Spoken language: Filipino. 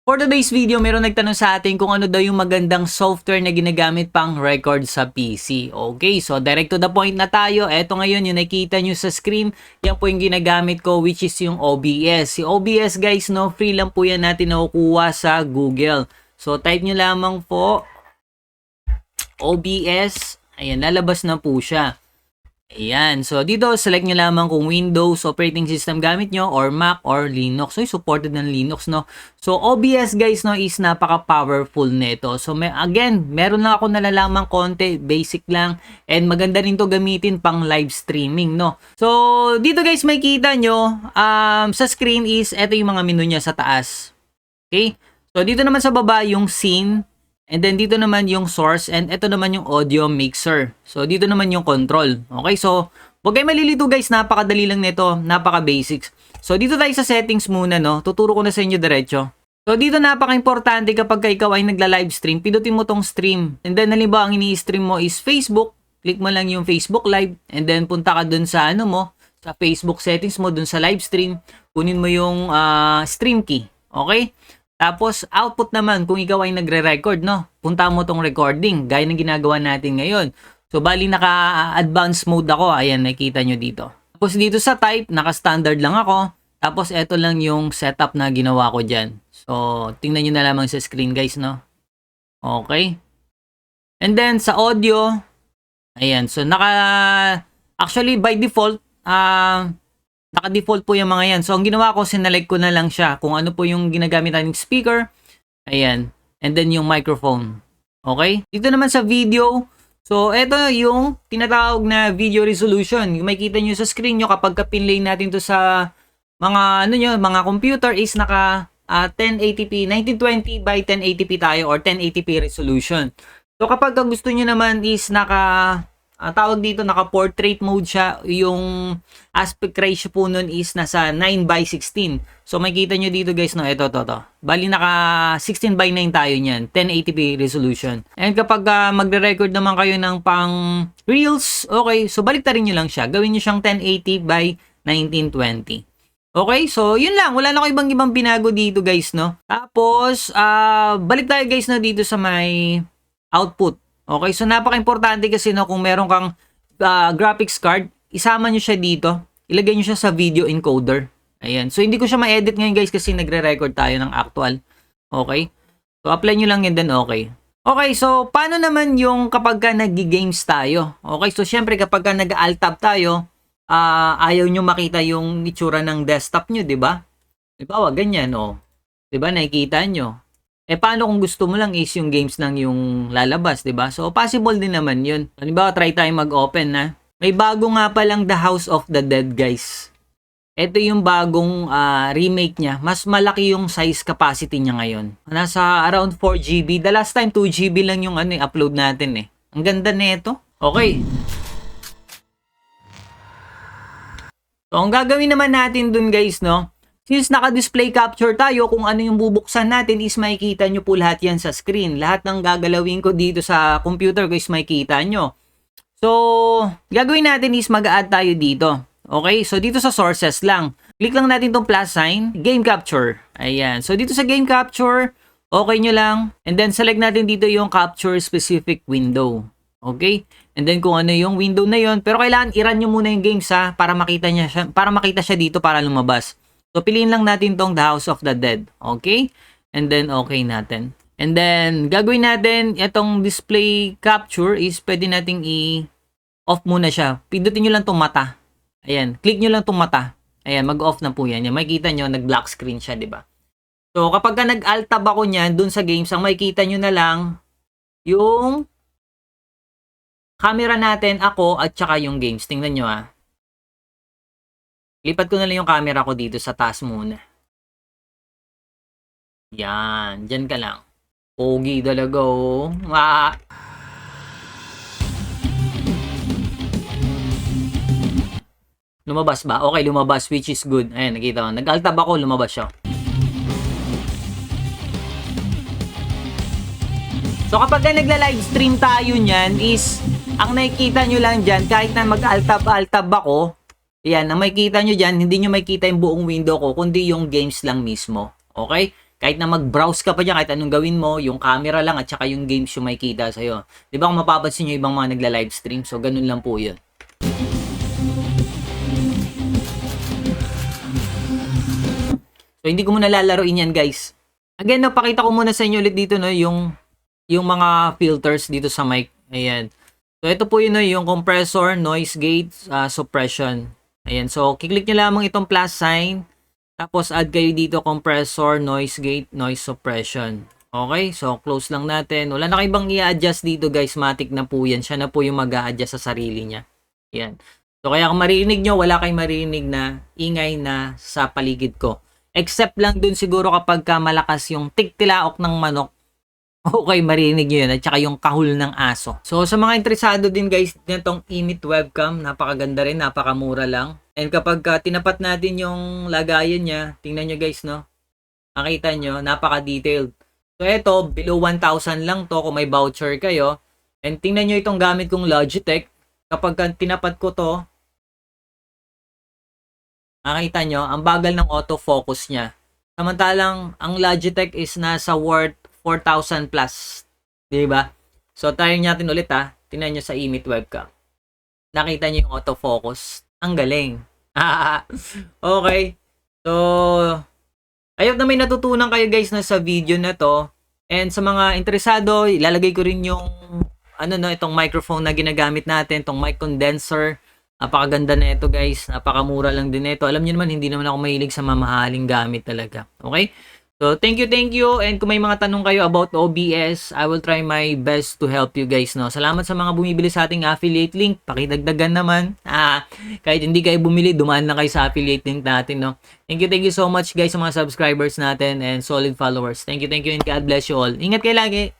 For today's video, meron nagtanong sa atin kung ano daw yung magandang software na ginagamit pang record sa PC. Okay, so direct to the point na tayo. Eto ngayon yung nakikita nyo sa screen, yan po yung ginagamit ko, which is yung OBS. Si OBS guys, no, free lang po yan natin nakukuha sa Google. So type nyo lamang po OBS. Ayan, lalabas na po siya. Ayan. So, dito, select nyo lamang kung Windows operating system gamit nyo or Mac or Linux. So, supported ng Linux, no? So, OBS, guys, no, is napaka-powerful nito. So, again, meron lang ako nalalamang konti, basic lang. And maganda rin to gamitin pang live streaming, no? So, dito, guys, may kita nyo, sa screen is, eto yung mga menu niya sa taas. Okay? So, dito naman sa baba, yung scene. And then dito naman yung source and ito naman yung audio mixer. So dito naman yung control. Okay, so huwag kayo malilito guys, napakadali lang nito, napaka-basics. So dito tayo sa settings muna, no. Tuturo ko na sa inyo diretso. So dito napaka-importante kapag ikaw ay nagla-live stream, pindutin mo tong stream. And then halimbawa ang ini-stream mo is Facebook, click mo lang yung Facebook Live and then punta ka dun sa ano mo, sa Facebook settings mo dun sa live stream, kunin mo yung stream key. Okay? Tapos, output naman, kung ikaw ay nagre-record, no? Punta mo tong recording, gaya ng ginagawa natin ngayon. So, bali naka-advanced mode ako. Ayan, nakikita nyo dito. Tapos, dito sa type, naka-standard lang ako. Tapos, eto lang yung setup na ginawa ko dyan. So, tingnan nyo na lamang sa screen, guys, no? Okay. And then, sa audio, ayan. So, actually, by default, naka-default po yung mga yan. So, ang ginawa ko, sinelect ko na lang siya kung ano po yung ginagamit natin speaker. Ayan. And then yung microphone. Okay? Dito naman sa video. So, ito yung tinatawag na video resolution. Yung makikita nyo sa screen nyo kapag pinlay natin to sa mga, mga computer is naka 1080p, 1920 by 1080p tayo or 1080p resolution. So, kapag gusto nyo naman is tawag dito, naka-portrait mode siya. Yung aspect ratio po nun is nasa 9:16. So, makikita nyo dito guys, no? Ito. Bali, naka 16:9 tayo niyan. 1080p resolution. And kapag magre-record naman kayo ng pang reels, okay, so balik rin nyo lang siya. Gawin nyo siyang 1080 by 1920. Okay, so yun lang. Wala na ko ibang binago dito guys, no? Tapos, balik tayo guys na dito sa may output. Okay, so napaka-importante kasi no, kung meron kang graphics card, isama nyo siya dito. Ilagay nyo siya sa video encoder. Ayan. So, hindi ko siya ma-edit ngayon guys kasi nagre-record tayo ng actual. Okay? So, apply nyo lang yun then okay. Okay, so, paano naman yung kapag ka nag-games tayo? Okay, so, syempre kapag ka nag-alt-tab tayo, ayaw nyo makita yung itsura ng desktop nyo, di ba? Diba, ganyan, oh. Di ba, nakikita nyo. Paano kung gusto mo lang is yung games lang yung lalabas, di ba? So, possible din naman yun. Halimbawa, try tayo mag-open na. May bago nga palang The House of the Dead, guys. Ito yung bagong remake niya. Mas malaki yung size capacity niya ngayon. Nasa around 4GB. The last time, 2GB lang yung upload natin eh. Ang ganda nito. Okay. So, ang gagawin naman natin dun, guys, no? Since naka-display capture tayo, kung ano yung bubuksan natin is makikita nyo po lahat yan sa screen. Lahat ng gagalawin ko dito sa computer ko is makikita nyo. So, gagawin natin is mag-add tayo dito. Okay? So, dito sa sources lang. Click lang natin tong plus sign, game capture. Ayan. So, dito sa game capture, okay nyo lang. And then, select natin dito yung capture specific window. Okay? And then, kung ano yung window na yon, pero kailangan i-run nyo muna yung games para makita siya dito para lumabas. So, piliin lang natin tong The House of the Dead. Okay? And then, okay natin. And then, gagawin natin, itong display capture is pwede nating i-off muna siya. Pindutin nyo lang tong mata. Ayan. Click nyo lang tong mata. Ayan, mag-off na po yan. Makikita nyo, nag-black screen siya, di ba? So, kapag ka nag-alt-tab ako niyan, dun sa games, ang makikita nyo na lang, yung camera natin, ako, at saka yung games. Tingnan nyo Lipat ko na lang yung camera ko dito sa taas muna. Yan. Diyan ka lang. Pogi talaga, oh. Lumabas ba? Okay, lumabas, which is good. Ayan, nakita ko. Nag-alt-tab ako, lumabas siya. So, kapag nagla-live stream tayo niyan is, ang nakikita nyo lang dyan, kahit na mag-alt-tab ako, yan, ang makikita nyo dyan, hindi nyo makikita yung buong window ko, kundi yung games lang mismo. Okay? Kahit na mag-browse ka pa dyan, kahit anong gawin mo, yung camera lang at saka yung games yung makikita sa'yo. Di ba kung mapapansin nyo ibang mga nagla-livestream? So, ganun lang po yun. So, hindi ko muna lalaroin yan, guys. Again, napakita ko muna sa inyo ulit dito, no, yung mga filters dito sa mic. Ayan. So, ito po yun, no, yung compressor, noise gate, suppression. Ayan. So, kiklik nyo lamang itong plus sign. Tapos, add kayo dito compressor, noise gate, noise suppression. Okay? So, close lang natin. Wala na kayo ibang i-adjust dito, guys. Matic na po yan. Siya na po yung mag-a-adjust sa sarili niya. Ayan. So, kaya kung marinig nyo, wala kayong marinig na ingay na sa paligid ko. Except lang dun siguro kapag malakas yung tiktilaok ng manok. Okay, marinig nyo yun. At saka yung kahul ng aso. So, sa mga interesado din guys, nitong Emit webcam, napakaganda rin, napakamura lang. And kapag tinapat natin yung lagayan niya, tingnan nyo guys, no? Makita nyo, napaka-detailed. So, ito, below 1,000 lang to kung may voucher kayo. And tingnan nyo itong gamit kong Logitech. Kapag tinapat ko to, makita nyo, ang bagal ng autofocus niya. Samantalang, ang Logitech is nasa worth 4,000 plus. Diba? So, try natin ulit ha. Tingnan nyo sa Emit webcam. Nakita nyo yung autofocus. Ang galing. Okay. So, I hope na may natutunan kayo guys na sa video na to. And sa mga interesado, ilalagay ko rin yung itong microphone na ginagamit natin, itong mic condenser. Napakaganda na ito guys. Napakamura lang din ito. Alam niyo naman, hindi naman ako mahilig sa mamahaling gamit talaga. Okay? So, thank you. And kung may mga tanong kayo about OBS, I will try my best to help you guys, no? Salamat sa mga bumibili sa ating affiliate link. Pakidagdagan naman. Kahit hindi kayo bumili, dumaan na kayo sa affiliate link natin, no? Thank you so much guys sa mga subscribers natin and solid followers. Thank you and God bless you all. Ingat kayo lagi.